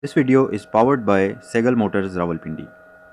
This video is powered by Sehgal motors Rawalpindi.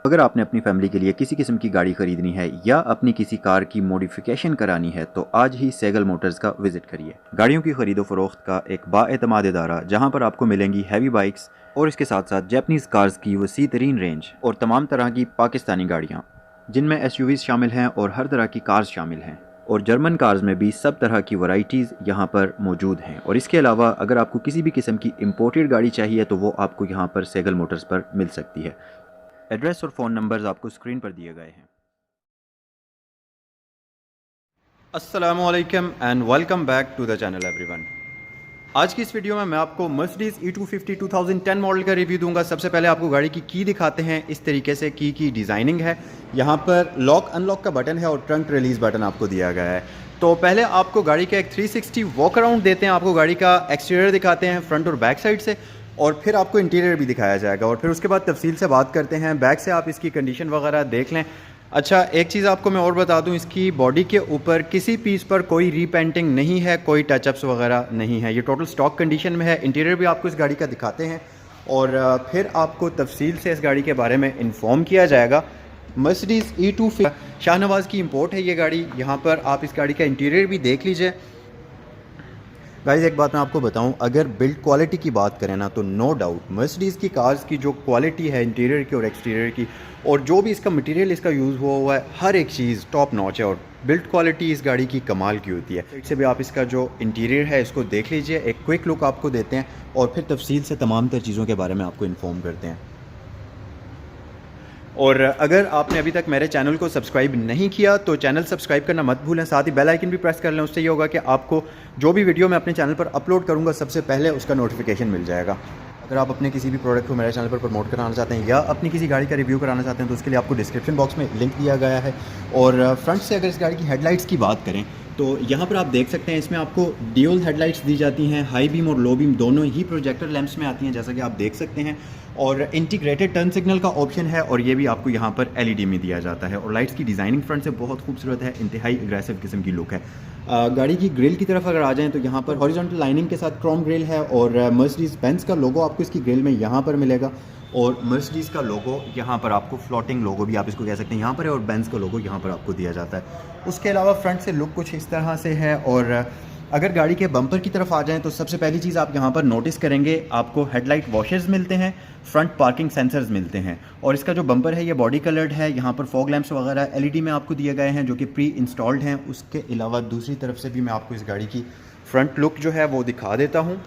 अगर आपने अपनी फैमिली के लिए किसी किस्म की गाड़ी खरीदनी है या अपनी किसी कार की मॉडिफिकेशन करानी है तो आज ही सेगल मोटर्स का विजिट करिए। गाड़ियों की खरीदो फरोख्त का एक बाएतमाद इदारा जहां पर आपको मिलेंगी हैवी बाइक्स और इसके साथ साथ जैपनीज़ कार्स की वसी तरीन रेंज और तमाम तरह की पाकिस्तानी गाड़ियाँ, जिनमें एसयूवीज़ शामिल हैं और हर तरह की कार्स शामिल हैं। और जर्मन कार्स में भी सब तरह की वैरायटीज़ यहाँ पर मौजूद हैं। और इसके अलावा अगर आपको किसी भी किस्म की इम्पोर्टेड गाड़ी चाहिए तो वो आपको यहाँ पर सेगल मोटर्स पर मिल सकती है। एड्रेस और फ़ोन नंबर्स आपको स्क्रीन पर दिए गए हैं। अस्सलामुअलैकुम and welcome back to the channel everyone. आज की इस वीडियो में मैं आपको मर्सिडीज़ E250 2010 मॉडल का रिव्यू दूंगा। सबसे पहले आपको गाड़ी की दिखाते हैं। इस तरीके से की डिज़ाइनिंग है। यहाँ पर लॉक अनलॉक का बटन है और ट्रंक रिलीज़ बटन आपको दिया गया है। तो पहले आपको गाड़ी का एक 360 वॉक अराउंड देते हैं, आपको गाड़ी का एक्सटीरियर दिखाते हैं फ्रंट और बैक साइड से, और फिर आपको इंटीरियर भी दिखाया जाएगा और फिर उसके बाद तफसील से बात करते हैं। बैक से आप इसकी कंडीशन वगैरह देख लें। अच्छा, एक चीज़ आपको मैं और बता दूं, इसकी बॉडी के ऊपर किसी पीस पर कोई रीपेंटिंग नहीं है, कोई टचअप्स वगैरह नहीं है, ये टोटल स्टॉक कंडीशन में है। इंटीरियर भी आपको इस गाड़ी का दिखाते हैं और फिर आपको तफसील से इस गाड़ी के बारे में इन्फॉर्म किया जाएगा। मर्सिडीज़ E250 शाहनवाज़ की इंपोर्ट है ये गाड़ी। यहाँ पर आप इस गाड़ी का इंटीरियर भी देख लीजिए। गाइस, एक बात मैं आपको बताऊं, अगर बिल्ड क्वालिटी की बात करें ना तो नो डाउट मर्सिडीज़ की कार्स की जो क्वालिटी है इंटीरियर की और एक्सटीरियर की, और जो भी इसका मटेरियल इसका यूज़ हुआ है, हर एक चीज़ टॉप नॉच है और बिल्ड क्वालिटी इस गाड़ी की कमाल की होती है। इससे भी आप इसका जो इंटीरियर है इसको देख लीजिए, एक क्विक लुक आपको देते हैं और फिर तफसील से तमाम तर चीज़ों के बारे में आपको इन्फॉर्म करते हैं। और अगर आपने अभी तक मेरे चैनल को सब्सक्राइब नहीं किया तो चैनल सब्सक्राइब करना मत भूलें, साथ ही बेल आइकन भी प्रेस कर लें। उससे ये होगा कि आपको जो भी वीडियो मैं अपने चैनल पर अपलोड करूंगा सबसे पहले उसका नोटिफिकेशन मिल जाएगा। अगर आप अपने किसी भी प्रोडक्ट को मेरे चैनल पर प्रमोट कराना चाहते हैं या अपनी किसी गाड़ी का रिव्यू कराना चाहते हैं तो उसके लिए आपको डिस्क्रिप्शन बॉक्स में लिंक दिया गया है। और फ्रंट से अगर इस गाड़ी की हेडलाइट्स की बात करें तो यहाँ पर आप देख सकते हैं, इसमें आपको ड्यूल हेडलाइट्स दी जाती हैं। हाई बीम और लो बीम दोनों ही प्रोजेक्टर लैंप्स में आती हैं, जैसा कि आप देख सकते हैं। और इंटीग्रेटेड टर्न सिग्नल का ऑप्शन है और ये भी आपको यहाँ पर एलईडी में दिया जाता है। और लाइट्स की डिज़ाइनिंग फ्रंट से बहुत खूबसूरत है, इंतहाई एग्रेसिव किस्म की लुक है। गाड़ी की ग्रिल की तरफ अगर आ जाएं तो यहाँ पर हॉरिजॉन्टल लाइनिंग के साथ क्रोम ग्रिल है और मर्सिडीज़ बेंज का लोगो आपको इसकी ग्रिल में यहाँ पर मिलेगा। और मर्सिडीज़ का लोगो यहाँ पर आपको फ्लोटिंग लोगो भी आप इसको कह सकते हैं यहाँ पर है, और बेंज का लोगो यहाँ पर आपको दिया जाता है। उसके अलावा फ्रंट से लुक कुछ इस तरह से है। और अगर गाड़ी के बम्पर की तरफ आ जाएं तो सबसे पहली चीज़ आप यहाँ पर नोटिस करेंगे, आपको हेडलाइट वॉशर्स मिलते हैं, फ्रंट पार्किंग सेंसर्स मिलते हैं। और इसका जो बम्पर है ये बॉडी कलर्ड है। यहाँ पर फॉग लैंप्स वगैरह एलईडी में आपको दिए गए हैं जो कि प्री इंस्टॉल्ड हैं। उसके अलावा दूसरी तरफ से भी मैं आपको इस गाड़ी की फ्रंट लुक जो है वो दिखा देता हूँ।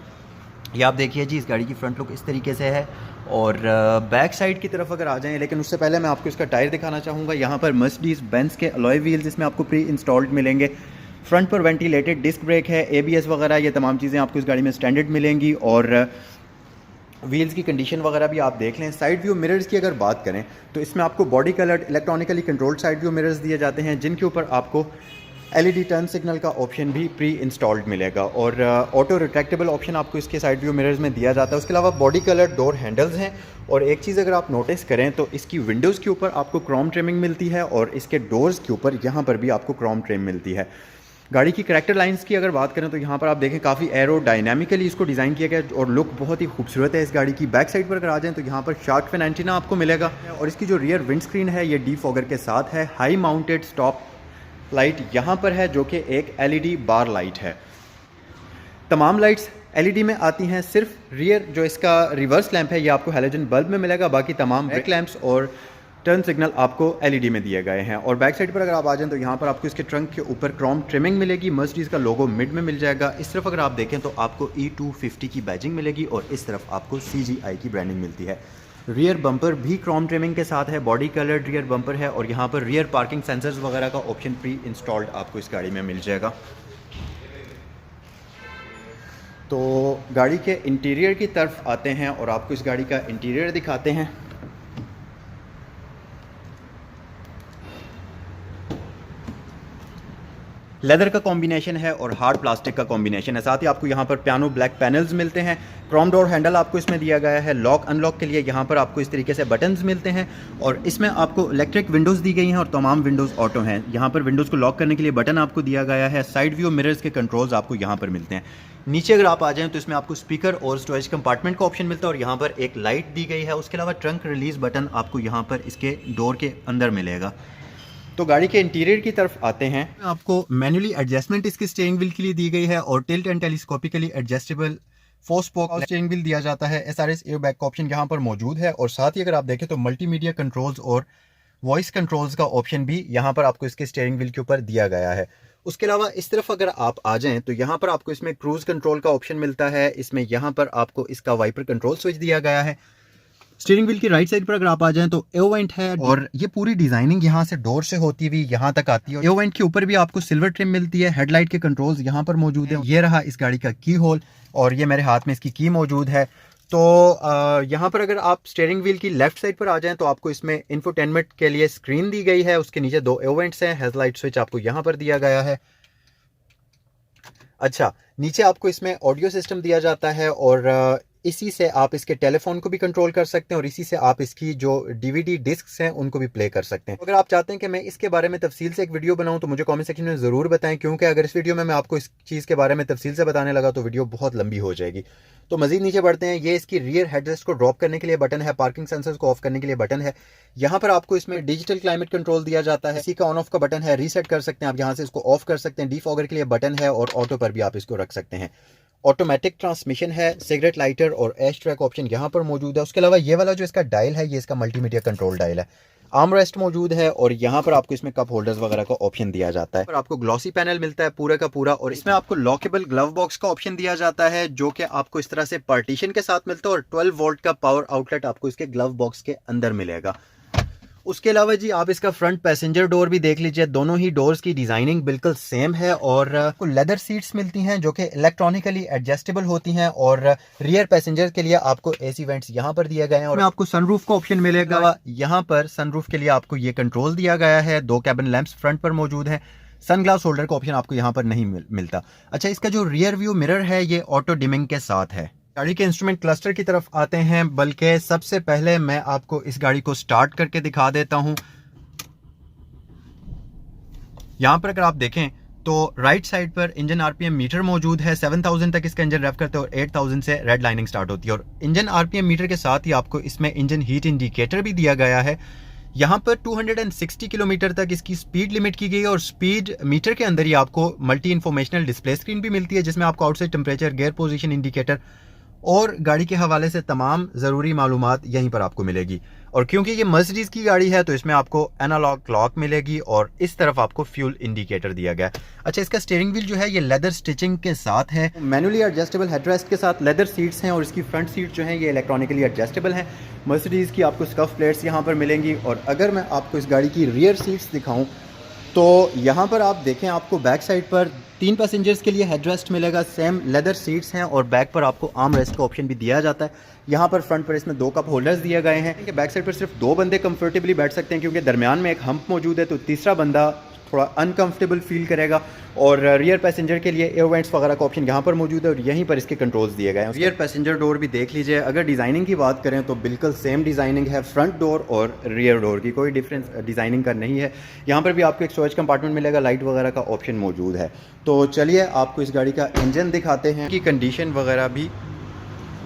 ये आप देखिए जी, इस गाड़ी की फ्रंट लुक इस तरीके से है। और बैक साइड की तरफ अगर आ जाएं, लेकिन उससे पहले मैं आपको इसका टायर दिखाना चाहूँगा। यहाँ पर मर्सिडीज़ बेंज के अलॉय व्हील्स इसमें आपको प्री इंस्टॉल्ड मिलेंगे। फ्रंट पर वेंटिलेटेड डिस्क ब्रेक है, एबीएस वगैरह ये तमाम चीज़ें आपको इस गाड़ी में स्टैंडर्ड मिलेंगी। और व्हील्स की कंडीशन वगैरह भी आप देख लें। साइड व्यू मिरर्स की अगर बात करें तो इसमें आपको body coloured electronically controlled side view mirrors दिए जाते हैं, जिनके ऊपर आपको एलईडी टर्न सिग्नल का ऑप्शन भी प्री इंस्टॉल्ड मिलेगा। और ऑटो रिट्रैक्टेबल ऑप्शन आपको इसके साइड व्यू मिरर्स में दिया जाता है। उसके अलावा बॉडी कलर डोर हैंडल्स हैं। और एक चीज़ अगर आप नोटिस करें तो इसकी विंडोज़ के ऊपर आपको क्रोम ट्रिमिंग मिलती है और इसके डोर्स के ऊपर यहाँ पर भी आपको क्रोम ट्रिम मिलती है। गाड़ी की करैक्टर लाइंस की अगर बात करें तो यहाँ पर आप देखें काफ़ी एरो डायनामिकली इसको डिज़ाइन किया गया है और लुक बहुत ही खूबसूरत है इस गाड़ी की। बैक साइड पर अगर आ जाएं तो यहाँ पर शार्क फिन एंटीना आपको मिलेगा और इसकी जो रियर विंड स्क्रीन है ये डीफॉगर के साथ है। हाई माउंटेड स्टॉप लाइट यहाँ पर है जो कि एक एलईडी बार लाइट है। तमाम लाइट्स एलईडी में आती हैं, सिर्फ रियर जो इसका रिवर्स लैंप है ये आपको हैलोजन बल्ब में मिलेगा, बाकी तमाम बैक लैंप्स और टर्न सिग्नल आपको एलईडी में दिए गए हैं। और बैक साइड पर अगर आप आ जाएं तो यहाँ पर आपको इसके ट्रंक के ऊपर क्रोम ट्रिमिंग मिलेगी, मर्सिडीज़ का लोगो मिड में मिल जाएगा। इस तरफ अगर आप देखें तो आपको E250 की बैजिंग मिलेगी और इस तरफ आपको CGI की ब्रांडिंग मिलती है। रियर बम्पर भी क्रोम ट्रिमिंग के साथ है, बॉडी कलर्ड रियर बम्पर है और यहाँ पर रियर पार्किंग सेंसर्स वगैरह का ऑप्शन प्री इंस्टॉल्ड आपको इस गाड़ी में मिल जाएगा। तो गाड़ी के इंटीरियर की तरफ आते हैं और आपको इस गाड़ी का इंटीरियर दिखाते हैं। लेदर का कॉम्बिनेशन है और हार्ड प्लास्टिक का कॉम्बिनेशन है। साथ ही आपको यहाँ पर पियानो ब्लैक पैनल्स मिलते हैं। क्रोम डोर हैंडल आपको इसमें दिया गया है। लॉक अनलॉक के लिए यहाँ पर आपको इस तरीके से बटन्स मिलते हैं और इसमें आपको इलेक्ट्रिक विंडोज़ दी गई हैं और तमाम विंडोज़ ऑटो हैं। यहाँ पर विंडोज़ को लॉक करने के लिए बटन आपको दिया गया है। साइड व्यू मिरर्स के कंट्रोल्स आपको यहाँ पर मिलते हैं। नीचे अगर आप आ जाएं तो इसमें आपको स्पीकर और स्टोरेज कंपार्टमेंट का ऑप्शन मिलता है और यहाँ पर एक लाइट दी गई है। उसके अलावा ट्रंक रिलीज़ बटन आपको यहाँ पर इसके डोर के अंदर मिलेगा। तो गाड़ी के इंटीरियर की तरफ आते हैं। आपको मैनुअली एडजस्टमेंट इसकी स्टीयरिंग व्हील के लिए दी गई है और tilt and telescopically adjustable 4 spoke steering wheel दिया जाता है। SRS एयरबैग का ऑप्शन यहाँ पर मौजूद है और साथ ही अगर आप देखें तो मल्टीमीडिया कंट्रोल्स और वॉइस कंट्रोल्स का ऑप्शन भी यहाँ पर आपको इसके स्टीयरिंग व्हील के ऊपर दिया गया है। उसके अलावा इस तरफ अगर आप आ जाएं तो यहाँ पर आपको इसमें क्रूज कंट्रोल का ऑप्शन मिलता है। इसमें यहाँ पर आपको इसका वाइपर कंट्रोल स्विच दिया गया है। स्टीयरिंग व्हील की राइट साइड पर अगर आप आ जाएं तो एओवेंट है और ये पूरी डिजाइनिंग यहाँ से डोर से होती हुई यहाँ तक आती है। एओवेंट के ऊपर भी आपको सिल्वर ट्रिम मिलती है। हेडलाइट के कंट्रोल्स यहाँ पर मौजूद है। ये रहा इस गाड़ी का की होल और ये मेरे हाथ में इसकी की मौजूद है। तो यहाँ पर अगर आप स्टीयरिंग व्हील की लेफ्ट साइड पर आ जाएं तो आपको इसमें इंफोटेनमेंट के लिए स्क्रीन दी गई है। उसके नीचे 2 एओवेंट्स हैं। हेडलाइट स्विच आपको यहाँ पर दिया गया है। अच्छा, नीचे आपको इसमें ऑडियो सिस्टम दिया जाता है और इसी से आप इसके टेलीफोन को भी कंट्रोल कर सकते हैं और इसी से आप इसकी जो DVD डिस्क्स हैं उनको भी प्ले कर सकते हैं। अगर आप चाहते हैं कि मैं इसके बारे में तफसील से एक वीडियो बनाऊं तो मुझे कमेंट सेक्शन में ज़रूर बताएं, क्योंकि अगर इस वीडियो में मैं आपको इस चीज़ के बारे में तफसील से बताने लगा तो वीडियो बहुत लंबी हो जाएगी। तो मजीद नीचे बढ़ते हैं। ये इसकी रियर हेडरेस्ट को ड्रॉप करने के लिए बटन है। पार्किंग सेंसर्स को ऑफ करने के लिए बटन है। यहाँ पर आपको इसमें डिजिटल क्लाइमेट कंट्रोल दिया जाता है। इसी का ऑन ऑफ का बटन है। रीसेट कर सकते हैं आप, यहाँ से इसको ऑफ कर सकते हैं। डीफॉगर के लिए बटन है और ऑटो पर भी आप इसको रख सकते हैं। ऑटोमेटिक ट्रांसमिशन है। सिगरेट लाइटर और एश ट्रैक ऑप्शन यहाँ पर मौजूद है। उसके अलावा ये वाला जो इसका डायल है ये इसका मल्टीमीडिया कंट्रोल डायल है। आर्म रेस्ट मौजूद है और यहाँ पर आपको इसमें कप होल्डर्स वगैरह का ऑप्शन दिया जाता है। और आपको ग्लॉसी पैनल मिलता है पूरा का पूरा और इसमें आपको लॉकेबल ग्लव बॉक्स का ऑप्शन दिया जाता है जो कि आपको इस तरह से पार्टीशन के साथ मिलता है और 12 वोल्ट का पावर आउटलेट आपको इसके ग्लव बॉक्स के अंदर मिलेगा। उसके अलावा जी आप इसका फ्रंट पैसेंजर डोर भी देख लीजिए। दोनों ही डोर्स की डिजाइनिंग बिल्कुल सेम है और आपको लेदर सीट्स मिलती हैं जो कि इलेक्ट्रॉनिकली एडजस्टेबल होती हैं और रियर पैसेंजर के लिए आपको AC वेंट्स यहाँ पर दिए गए हैं और आपको सनरूफ का ऑप्शन मिलेगा। यहाँ पर सनरूफ के लिए आपको ये कंट्रोल दिया गया है। 2 कैबिन लैंप्स फ्रंट पर मौजूद है। सन ग्लास होल्डर का ऑप्शन आपको यहाँ पर नहीं मिलता। अच्छा, इसका जो रियर व्यू मिरर है ये ऑटो डिमिंग के साथ है। गाड़ी के इंस्ट्रूमेंट क्लस्टर की तरफ आते हैं, बल्कि सबसे पहले मैं आपको इस गाड़ी को स्टार्ट करके दिखा देता हूं। यहां पर अगर आप देखें तो राइट साइड पर इंजन RPM मीटर मौजूद है। 7000 तक इसका इंजन रेव करते हैं और 8000 से रेड लाइनिंग स्टार्ट होती है और इंजन RPM मीटर के साथ ही आपको इसमें इंजन हीट इंडिकेटर भी दिया गया है। यहाँ पर 260 किलोमीटर तक इसकी स्पीड लिमिट की गई है और स्पीड मीटर के अंदर ही आपको मल्टी इंफॉर्मेशनल डिस्प्ले स्क्रीन भी मिलती है जिसमें आपको outside temperature, gear position indicator और गाड़ी के हवाले से तमाम ज़रूरी मालूमात यहीं पर आपको मिलेगी। और क्योंकि ये मर्सिडीज़ की गाड़ी है तो इसमें आपको एनालॉग क्लॉक मिलेगी और इस तरफ आपको फ्यूल इंडिकेटर दिया गया है। अच्छा, इसका स्टीयरिंग व्हील जो है ये लेदर स्टिचिंग के साथ है। मैनुअली एडजस्टेबल हेडरेस्ट के साथ लेदर सीट्स हैं और इसकी फ्रंट सीट जो है ये इलेक्ट्रॉनिकली एडजस्टेबल हैं। मर्सिडीज़ की आपको स्कफ प्लेट्स यहाँ पर मिलेंगी और अगर मैं आपको इस गाड़ी की रियर सीट्स दिखाऊँ तो यहाँ पर आप देखें आपको बैक साइड पर 3 पैसेंजर्स के लिए हेडरेस्ट मिलेगा। सेम लेदर सीट्स हैं और बैक पर आपको आर्म रेस्ट का ऑप्शन भी दिया जाता है। यहाँ पर फ्रंट पर इसमें 2 कप होल्डर्स दिए गए हैं कि बैक साइड पर सिर्फ 2 बंदे कंफर्टेबली बैठ सकते हैं क्योंकि दरमियान में एक हम्प मौजूद है तो तीसरा बंदा थोड़ा अनकंफर्टेबल फील करेगा। और रियर पैसेंजर के लिए एयर वेंट्स वगैरह का ऑप्शन यहाँ पर मौजूद है और यहीं पर इसके कंट्रोल्स दिए गए हैं। रियर पैसेंजर डोर भी देख लीजिए। अगर डिज़ाइनिंग की बात करें तो बिल्कुल सेम डिज़ाइनिंग है फ्रंट डोर और रियर डोर की, कोई डिफरेंस डिज़ाइनिंग का नहीं है। यहाँ पर भी आपको एक स्टोरेज कंपार्टमेंट मिलेगा, लाइट वगैरह का ऑप्शन मौजूद है। तो चलिए आपको इस गाड़ी का इंजन दिखाते हैं कि कंडीशन वगैरह भी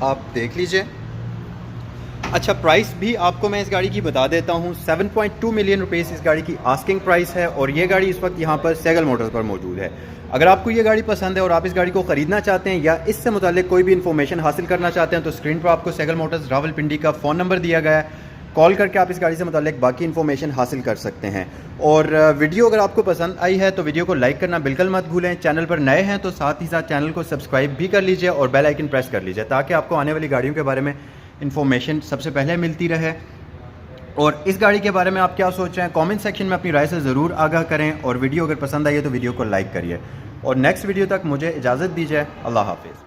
आप देख लीजिए। अच्छा, प्राइस भी आपको मैं इस गाड़ी की बता देता हूँ। 7.2 मिलियन रुपीस इस गाड़ी की आस्किंग प्राइस है और ये गाड़ी इस वक्त यहाँ पर सेगल मोटर्स पर मौजूद है। अगर आपको ये गाड़ी पसंद है और आप इस गाड़ी को ख़रीदना चाहते हैं या इससे मुताल्लिक कोई भी इन्फॉर्मेशन हासिल करना चाहते हैं तो स्क्रीन पर आपको सेगल मोटर्स रावलपिंडी का फ़ोन नंबर दिया गया है। कॉल करके आप इस गाड़ी से मुताल्लिक बाकी इन्फॉर्मेशन हासिल कर सकते हैं। और वीडियो अगर आपको पसंद आई है तो वीडियो को लाइक करना बिल्कुल मत भूलें। चैनल पर नए हैं तो साथ ही साथ चैनल को सब्सक्राइब भी कर लीजिए और बेल आइकन प्रेस कर लीजिए ताकि आपको आने वाली गाड़ियों के बारे में इन्फॉर्मेशन सबसे पहले मिलती रहे। और इस गाड़ी के बारे में आप क्या सोच रहे हैं कमेंट सेक्शन में अपनी राय से ज़रूर आगाह करें और वीडियो अगर पसंद आई है तो वीडियो को लाइक करिए। और नेक्स्ट वीडियो तक मुझे इजाज़त दीजिए। अल्लाह हाफिज़।